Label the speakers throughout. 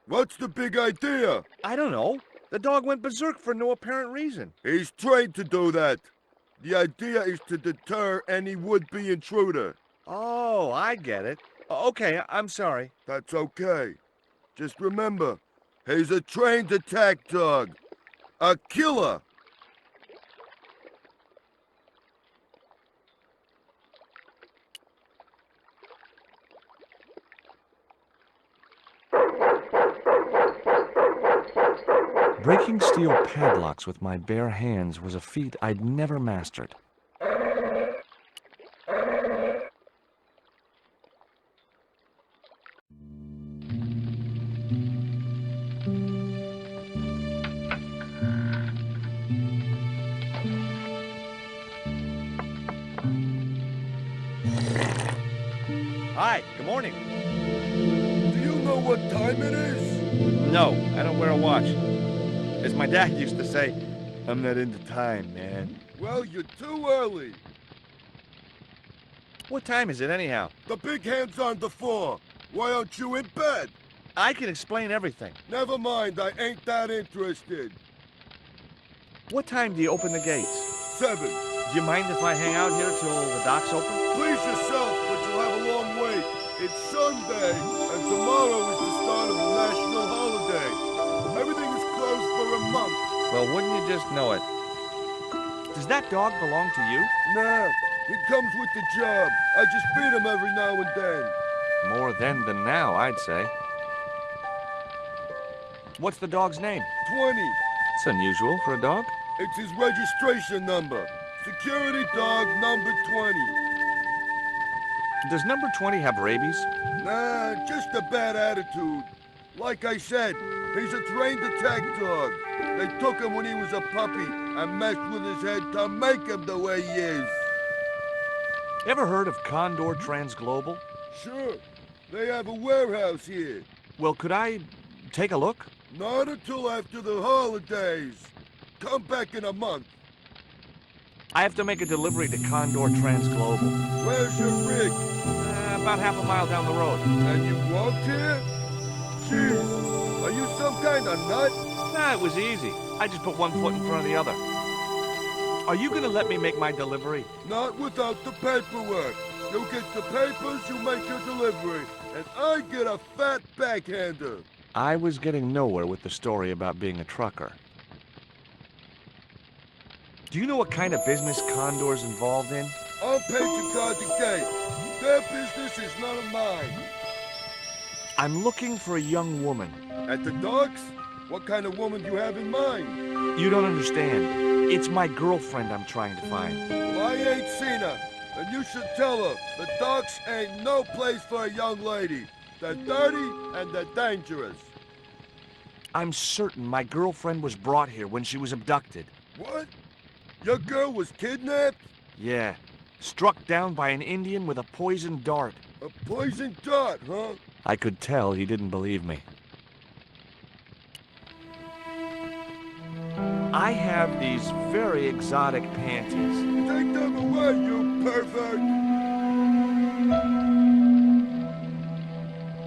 Speaker 1: What's the big idea?
Speaker 2: I don't know. The dog went berserk for no apparent reason.
Speaker 1: He's trained to do that. The idea is to deter any would-be intruder.
Speaker 2: Oh, I get it. Okay, I'm sorry.
Speaker 1: That's okay. Just remember, he's a trained attack dog. A killer.
Speaker 2: Breaking steel padlocks with my bare hands was a feat I'd never mastered. Hi, good morning.
Speaker 1: Do you know what time it is?
Speaker 2: No, I don't wear a watch. As my dad used to say, I'm not into time, man.
Speaker 1: Well, you're too early.
Speaker 2: What time is it anyhow?
Speaker 1: The big hand's on the floor. Why aren't you in bed?
Speaker 2: I can explain everything.
Speaker 1: Never mind, I ain't that interested.
Speaker 2: What time do you open the gates?
Speaker 1: 7.
Speaker 2: Do you mind if I hang out here till the docks open?
Speaker 1: Please yourself, but you'll have a long wait. It's Sunday, and tomorrow is the start of a national holiday. Everything is closed for a month.
Speaker 2: Well, wouldn't you just know it? Does that dog belong to you?
Speaker 1: Nah, he comes with the job. I just feed him every now and then.
Speaker 2: More then than now, I'd say. What's the dog's name?
Speaker 1: 20.
Speaker 2: It's unusual for a dog.
Speaker 1: It's his registration number. Security dog number 20.
Speaker 2: Does number 20 have rabies?
Speaker 1: Nah, just a bad attitude. Like I said, he's a trained attack dog. They took him when he was a puppy and messed with his head to make him the way he is.
Speaker 2: Ever heard of Condor Transglobal?
Speaker 1: Sure, they have a warehouse here.
Speaker 2: Well, could I take a look?
Speaker 1: Not until after the holidays. Come back in a month.
Speaker 2: I have to make a delivery to Condor Transglobal.
Speaker 1: Where's your rig?
Speaker 2: About half a mile down the road.
Speaker 1: And you walked here? Jeez, are you some kind of nut?
Speaker 2: Nah, it was easy. I just put one foot in front of the other. Are you gonna let me make my delivery?
Speaker 1: Not without the paperwork. You get the papers, you make your delivery, and I get a fat backhander.
Speaker 2: I was getting nowhere with the story about being a trucker. Do you know what kind of business Condor's involved in?
Speaker 1: I'll pay to guard the gate. Their business is none of mine.
Speaker 2: I'm looking for a young woman.
Speaker 1: At the docks? What kind of woman do you have in mind?
Speaker 2: You don't understand. It's my girlfriend I'm trying to find.
Speaker 1: Well, I ain't seen her, and you should tell her the docks ain't no place for a young lady. They're dirty and they're dangerous.
Speaker 2: I'm certain my girlfriend was brought here when she was abducted.
Speaker 1: What? Your girl was kidnapped?
Speaker 2: Yeah. Struck down by an Indian with a poisoned dart.
Speaker 1: A poison dart, huh?
Speaker 2: I could tell he didn't believe me. I have these very exotic panties.
Speaker 1: Take them away, you pervert!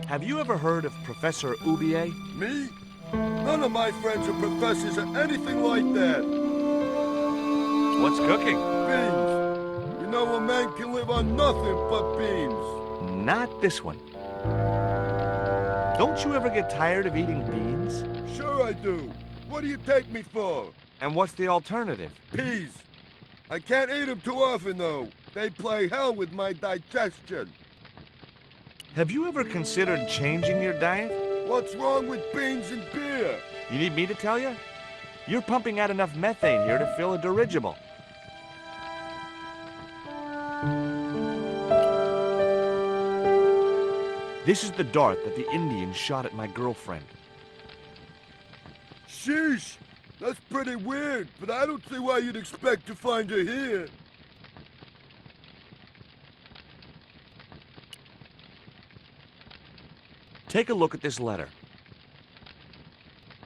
Speaker 2: Have you ever heard of Professor Oubier?
Speaker 1: Me? None of my friends are professors or anything like that.
Speaker 2: What's cooking?
Speaker 1: Beans. You know a man can live on nothing but beans.
Speaker 2: Not this one. Don't you ever get tired of eating beans?
Speaker 1: Sure I do. What do you take me for?
Speaker 2: And what's the alternative?
Speaker 1: Peas. I can't eat them too often, though. They play hell with my digestion.
Speaker 2: Have you ever considered changing your diet?
Speaker 1: What's wrong with beans and beer?
Speaker 2: You need me to tell you? You're pumping out enough methane here to fill a dirigible. This is the dart that the Indians shot at my girlfriend.
Speaker 1: Sheesh. That's pretty weird, but I don't see why you'd expect to find her here.
Speaker 2: Take a look at this letter.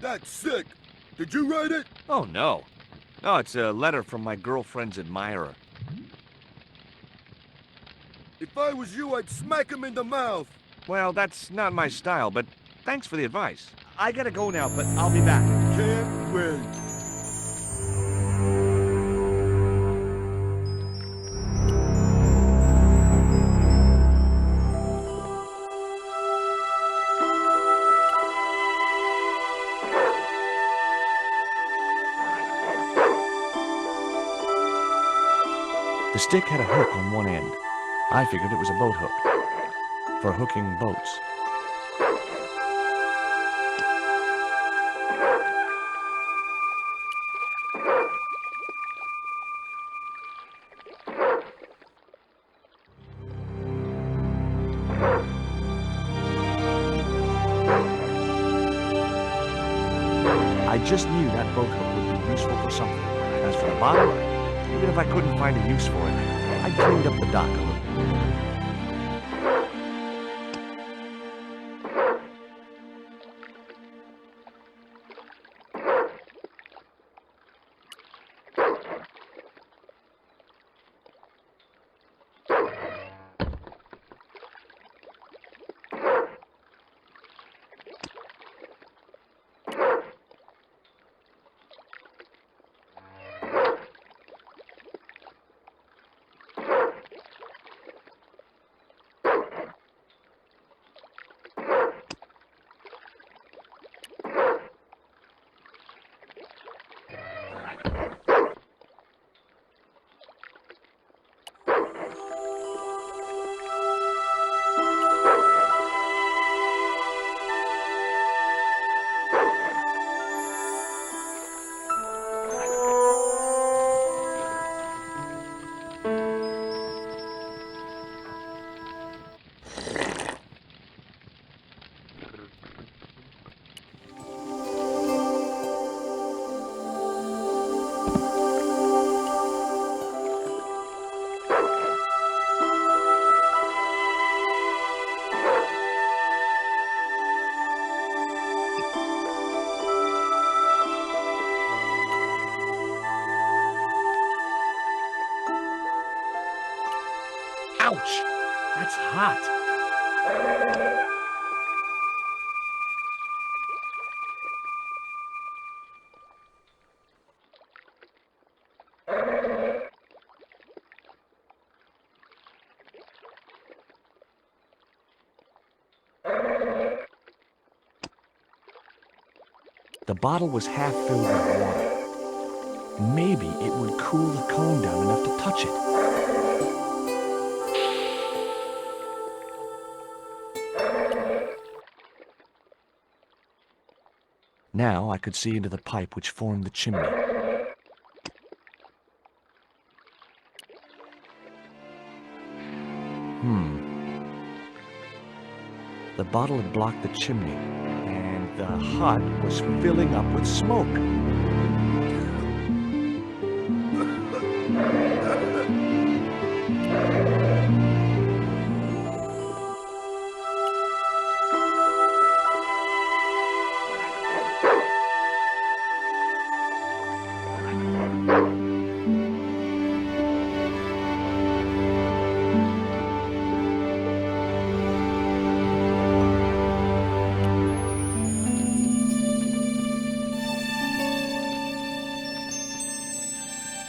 Speaker 1: That's sick. Did you write it?
Speaker 2: Oh, no. Oh, it's a letter from my girlfriend's admirer.
Speaker 1: If I was you, I'd smack him in the mouth.
Speaker 2: Well, that's not my style, but thanks for the advice. I gotta go now, but I'll be back.
Speaker 1: Can't wait.
Speaker 2: The stick had a hook on one end. I figured it was a boat hook for hooking boats. I just knew that boat hook would be useful for something. As for the bottle, even if I couldn't find a use for it, I cleaned up the dock a little. Ouch! That's hot. The bottle was half filled with water. Maybe it would cool the cone down enough to touch it. Now I could see into the pipe which formed the chimney. The bottle had blocked the chimney, and the hut was filling up with smoke.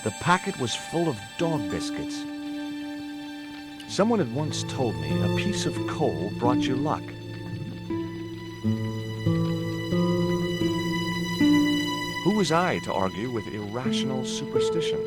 Speaker 2: The packet was full of dog biscuits. Someone had once told me a piece of coal brought you luck. Who was I to argue with irrational superstition?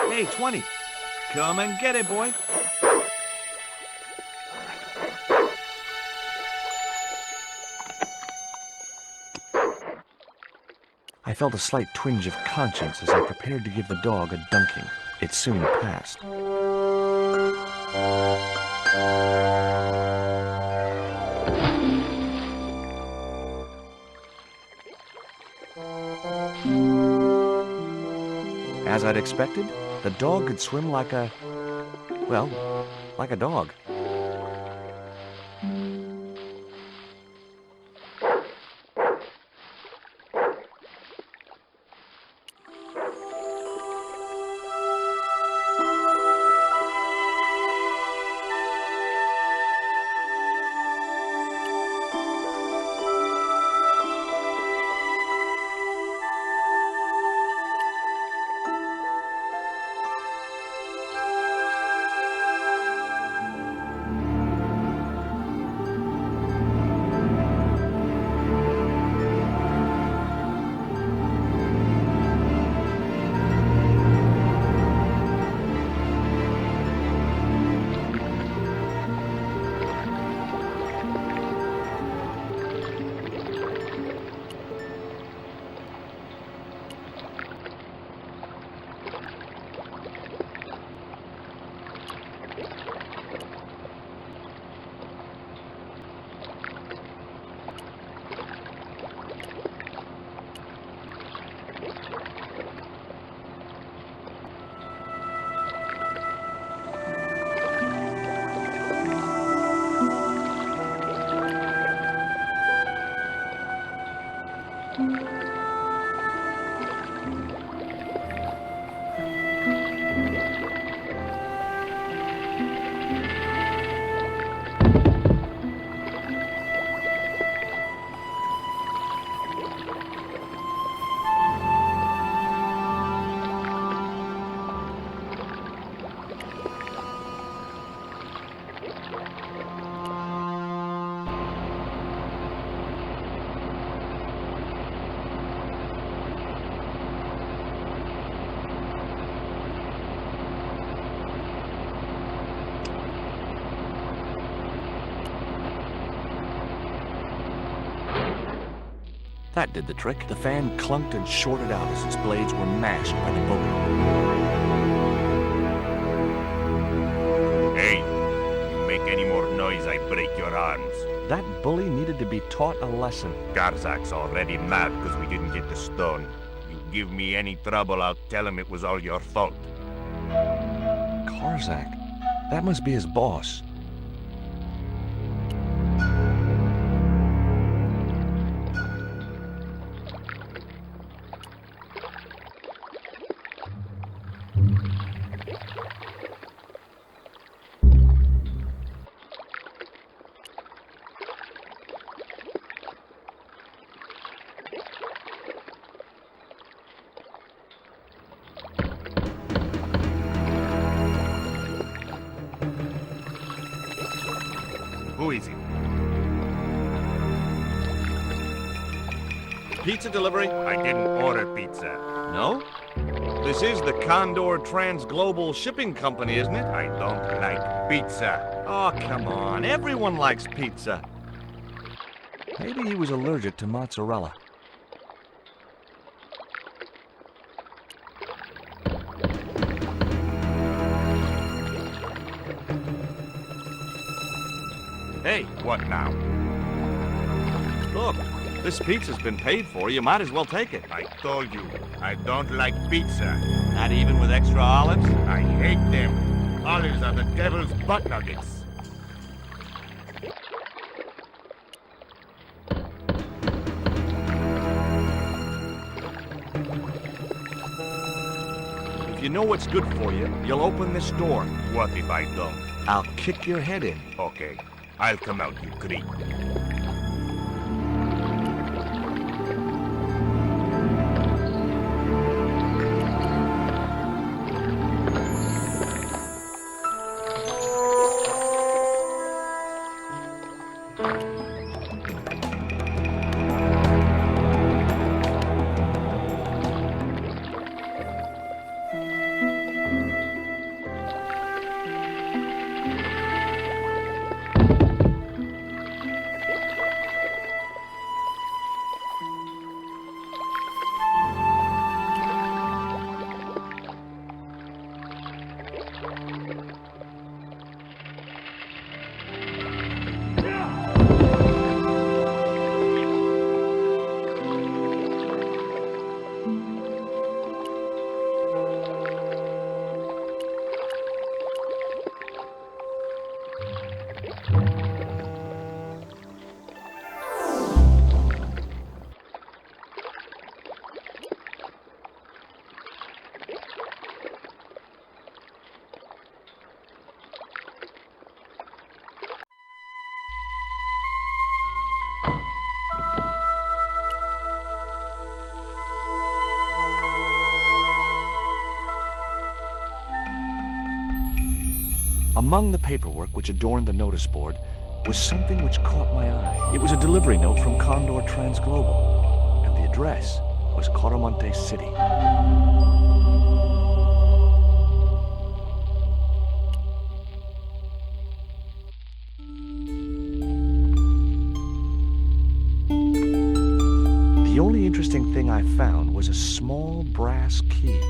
Speaker 2: Hey, 20. Come and get it, boy. I felt a slight twinge of conscience as I prepared to give the dog a dunking. It soon passed. As I'd expected, the dog could swim like a... well, like a dog. That did the trick. The fan clunked and shorted out as its blades were mashed by the boat.
Speaker 3: Hey, you make any more noise, I break your arms.
Speaker 2: That bully needed to be taught a lesson.
Speaker 3: Garzak's already mad because we didn't get the stone. You give me any trouble, I'll tell him it was all your fault.
Speaker 2: Karzak? That must be his boss.
Speaker 3: Who is it?
Speaker 2: Pizza delivery?
Speaker 3: I didn't order pizza.
Speaker 2: No? This is the Condor Trans-Global Shipping Company, isn't it?
Speaker 3: I don't like pizza.
Speaker 2: Oh, come on. Everyone likes pizza. Maybe he was allergic to mozzarella. Hey,
Speaker 3: What now?
Speaker 2: look. This pizza's been paid for. You might as well take it.
Speaker 3: I told you, I don't like pizza.
Speaker 2: Not even with extra olives?
Speaker 3: I hate them. Olives are the devil's butt nuggets.
Speaker 2: If you know what's good for you, you'll open this door.
Speaker 3: What if I don't?
Speaker 2: I'll kick your head in.
Speaker 3: Okay, I'll come out, you creep.
Speaker 2: Among the paperwork which adorned the notice board was something which caught my eye. It was a delivery note from Condor Transglobal, and the address was Coramonte City. The only interesting thing I found was a small brass key.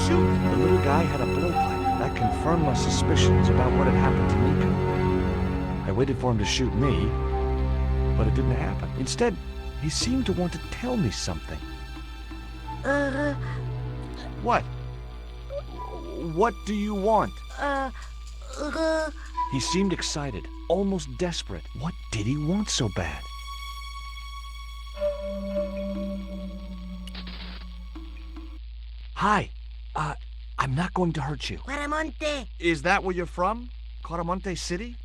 Speaker 2: The little guy had a blowpipe. That confirmed my suspicions about what had happened to Nico. I waited for him to shoot me, but it didn't happen. Instead, he seemed to want to tell me something. What? What do you want? He seemed excited, almost desperate. What did he want so bad? Hi. I'm not going to hurt you.
Speaker 4: Coramonte!
Speaker 2: Is that where you're from? Coramonte City?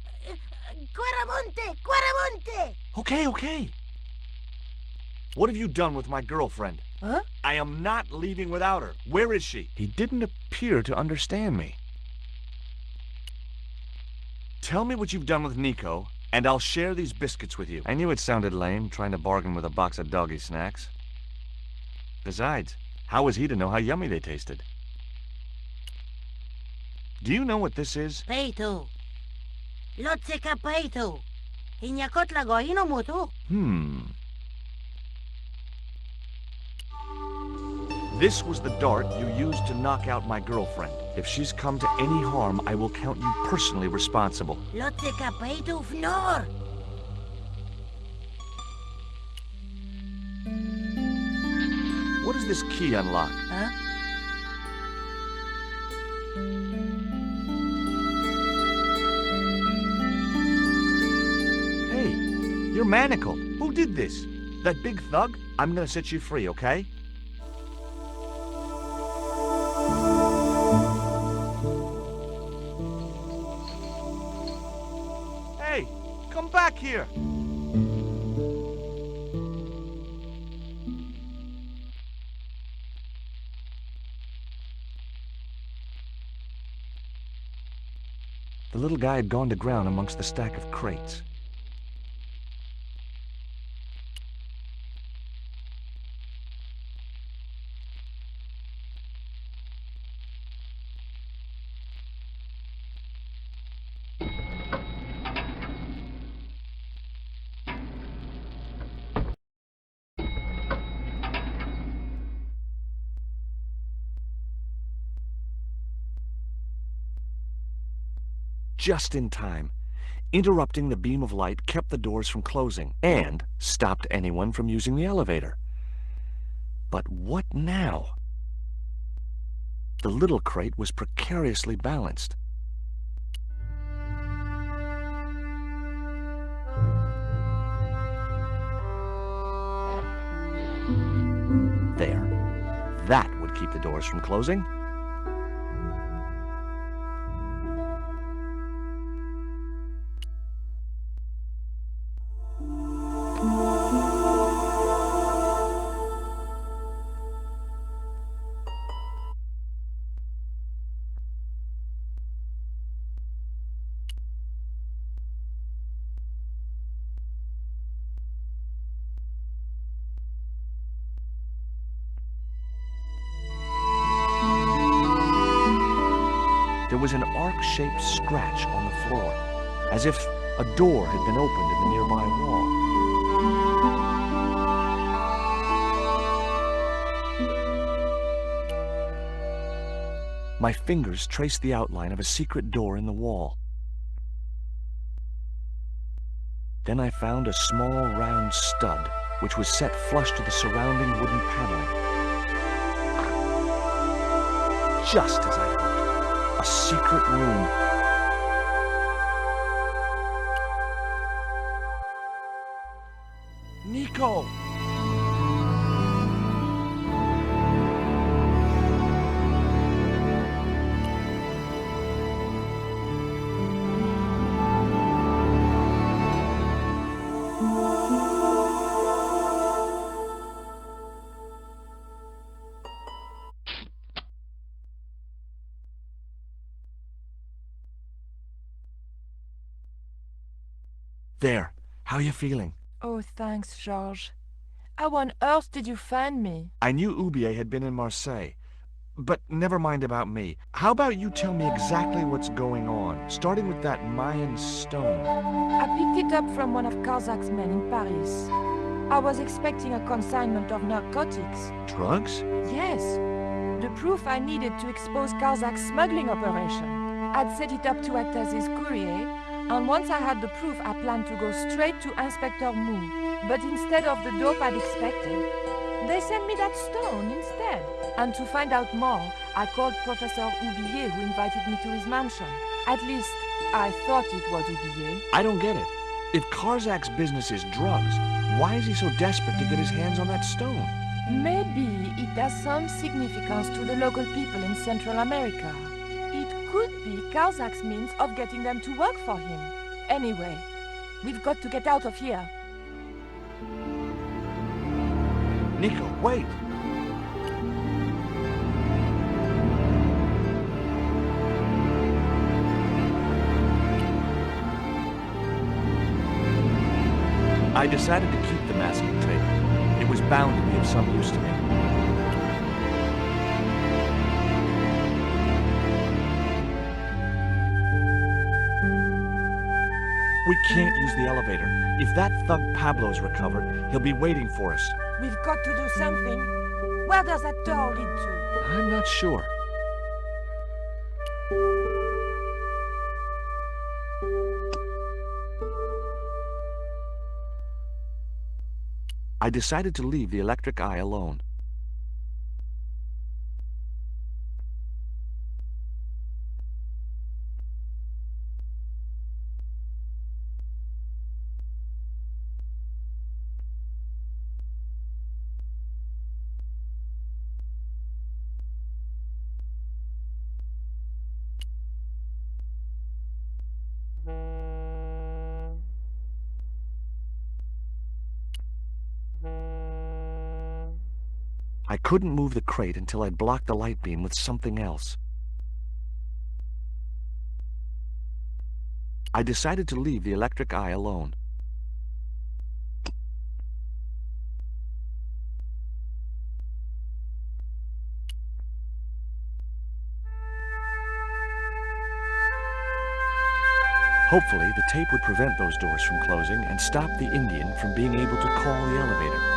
Speaker 4: Coramonte!
Speaker 2: Okay. What have you done with my girlfriend?
Speaker 4: Huh?
Speaker 2: I am not leaving without her. Where is she? He didn't appear to understand me. Tell me what you've done with Nico, and I'll share these biscuits with you. I knew it sounded lame, trying to bargain with a box of doggy snacks. Besides, how was he to know how yummy they tasted? Do you know what this is?
Speaker 4: Peito. Lotseka peito. Inyakotlago inomutu.
Speaker 2: This was the dart you used to knock out my girlfriend. If she's come to any harm, I will count you personally responsible.
Speaker 4: Lotseka peito fnor.
Speaker 2: What does this key unlock?
Speaker 4: Huh?
Speaker 2: Hey, you're manacled. Who did this? That big thug? I'm gonna set you free, okay? Hey, come back here! The little guy had gone to ground amongst the stack of crates. Just in time. Interrupting the beam of light kept the doors from closing and stopped anyone from using the elevator. But what now? The little crate was precariously balanced. There. That would keep the doors from closing. There was an arc-shaped scratch on the floor, as if a door had been opened in the nearby wall. My fingers traced the outline of a secret door in the wall. Then I found a small round stud, which was set flush to the surrounding wooden paneling. Just as I hoped. A secret room. Nico! There. How you feeling?
Speaker 5: Oh, thanks, Georges. How on earth did you find me?
Speaker 2: I knew Oubier had been in Marseille. But never mind about me. How about you tell me exactly what's going on, starting with that Mayan stone?
Speaker 5: I picked it up from one of Karzak's men in Paris. I was expecting a consignment of narcotics.
Speaker 2: Drugs?
Speaker 5: Yes. The proof I needed to expose Karzak's smuggling operation. I'd set it up to act as his courier, and once I had the proof, I planned to go straight to Inspector Mou. But instead of the dope I'd expected, they sent me that stone instead. And to find out more, I called Professor Oubier, who invited me to his mansion. At least, I thought it was Oubier.
Speaker 2: I don't get it. If Karzak's business is drugs, why is he so desperate to get his hands on that stone?
Speaker 5: Maybe it has some significance to the local people in Central America. It could be Karzak's means of getting them to work for him. Anyway, we've got to get out of here.
Speaker 2: Nico, wait! I decided to keep the masking tape. It was bound to be of some use to me. We can't use the elevator. If that thug Pablo's recovered, he'll be waiting for us.
Speaker 5: We've got to do something. Where does that door lead to?
Speaker 2: I'm not sure. I decided to leave the electric eye alone. I couldn't move the crate until I'd blocked the light beam with something else. I decided to leave the electric eye alone. Hopefully, the tape would prevent those doors from closing and stop the Indian from being able to call the elevator.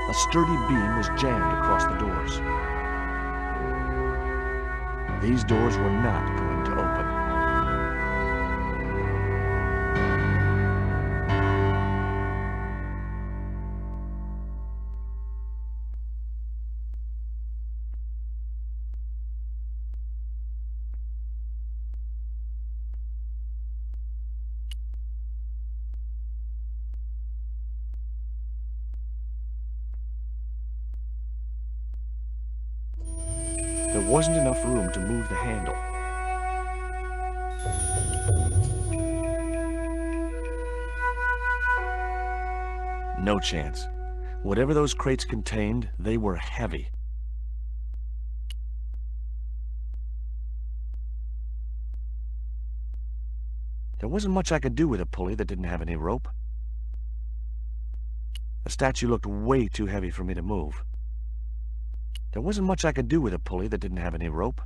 Speaker 2: A sturdy beam was jammed across the doors. These doors were not going to open. There wasn't enough room to move the handle. No chance. Whatever those crates contained, they were heavy. There wasn't much I could do with a pulley that didn't have any rope. The statue looked way too heavy for me to move. There wasn't much I could do with a pulley that didn't have any rope.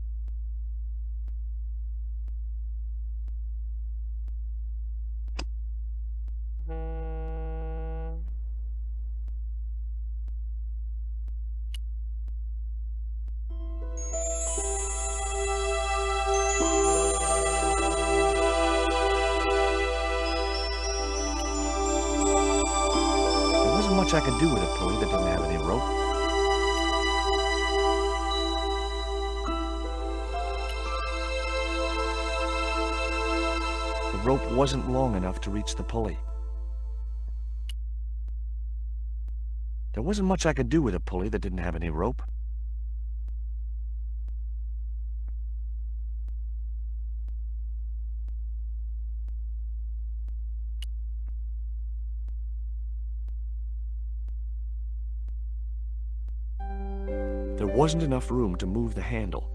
Speaker 2: There wasn't much I could do with a pulley that didn't have any rope. The rope wasn't long enough to reach the pulley. There wasn't much I could do with a pulley that didn't have any rope. There wasn't enough room to move the handle.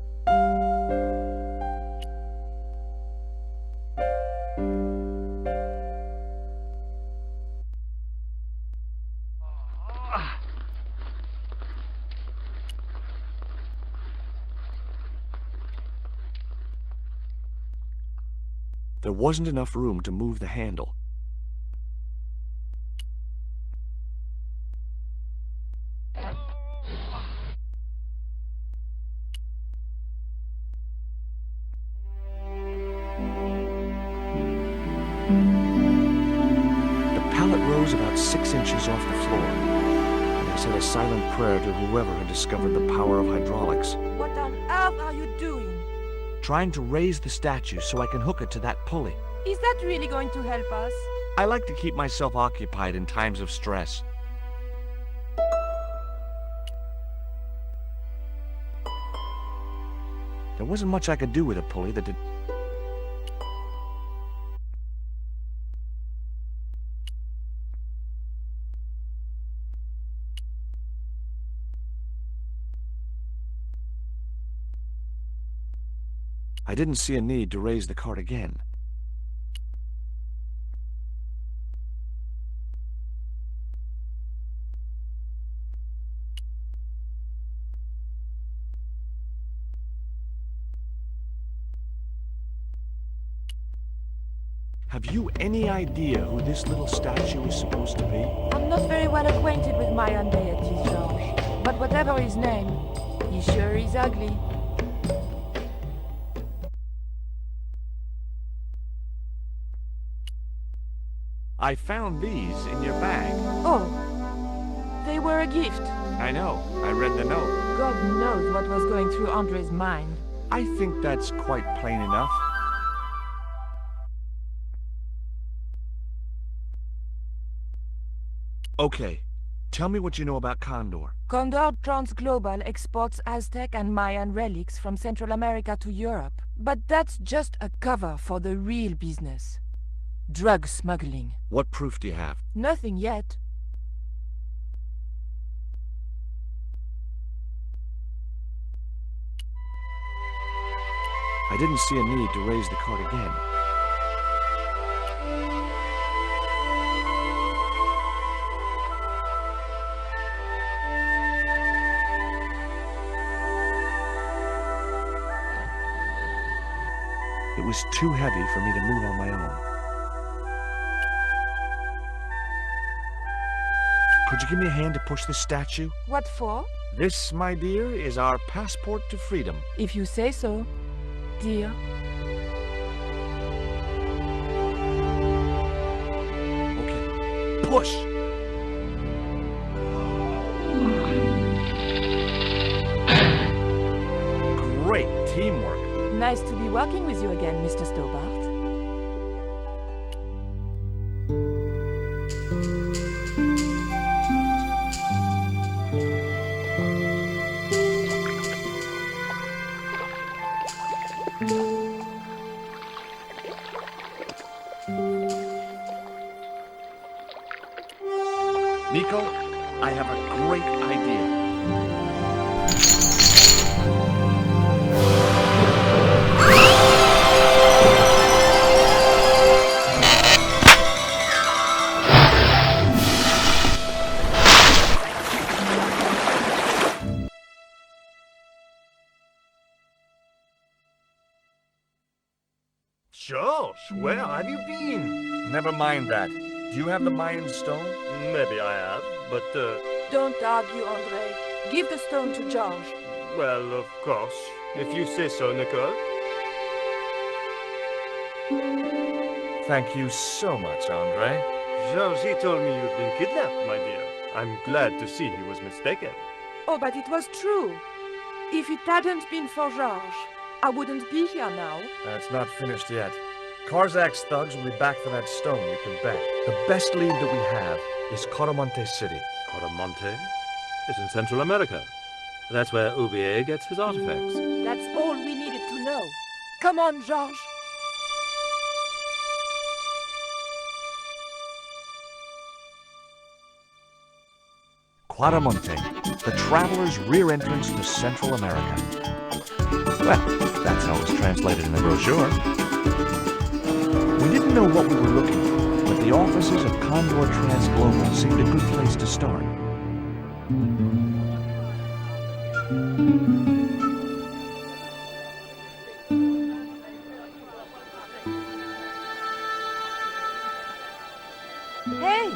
Speaker 2: There wasn't enough room to move the handle. The pallet rose about 6 inches off the floor, and I said a silent prayer to whoever had discovered the power of hydraulics.
Speaker 5: What on earth are you doing?
Speaker 2: Trying to raise the statue so I can hook it to that pulley.
Speaker 5: Is that really going to help us?
Speaker 2: I like to keep myself occupied in times of stress. There wasn't much I could do with a pulley that did... I didn't see a need to raise the cart again. Have you any idea who this little statue is supposed to be?
Speaker 5: I'm not very well acquainted with Mayan deities, George. But whatever his name, he sure is ugly.
Speaker 2: I found these in your bag.
Speaker 5: Oh, they were a gift.
Speaker 2: I know. I read the note.
Speaker 5: God knows what was going through Andre's mind.
Speaker 2: I think that's quite plain enough. Okay. Tell me what you know about Condor.
Speaker 5: Condor Transglobal exports Aztec and Mayan relics from Central America to Europe. But that's just a cover for the real business. Drug smuggling.
Speaker 2: What proof do you have?
Speaker 5: Nothing yet.
Speaker 2: I didn't see a need to raise the cart again. It was too heavy for me to move on my own. Could you give me a hand to push the statue?
Speaker 5: What for?
Speaker 2: This, my dear, is our passport to freedom.
Speaker 5: If you say so, dear.
Speaker 2: Okay, push! Great teamwork.
Speaker 5: Nice to be working with you again, Mr. Stobart.
Speaker 2: Nico, I have a great idea.
Speaker 3: Josh, where have you been?
Speaker 2: Never mind that. Do you have the Mayan stone?
Speaker 3: Maybe I have, but,
Speaker 5: Don't argue, Andre. Give the stone to George.
Speaker 3: well, of course. If you say so, Nicole.
Speaker 2: Thank you so much, Andre.
Speaker 3: Georgie told me you'd been kidnapped, my dear. I'm glad to see he was mistaken.
Speaker 5: Oh, but it was true. If it hadn't been for George, I wouldn't be here now.
Speaker 2: It's not finished yet. Karzak's thugs will be back for that stone, you can bet. The best lead that we have is Coromonte City.
Speaker 6: Coromonte is in Central America. That's where Ubier gets his artifacts.
Speaker 5: That's all we needed to know. Come on, George.
Speaker 2: Quaramonte, the traveler's rear entrance to Central America. Well, that's how it was translated in the brochure. We didn't know what we were looking for, but the offices of Condor Transglobal seemed a good place to start.
Speaker 5: Hey,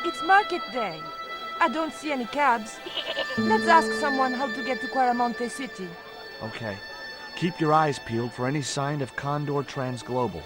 Speaker 5: it's market day. I don't see any cabs. Let's ask someone how to get to Quaramonte City.
Speaker 2: Okay. Keep your eyes peeled for any sign of Condor Transglobal.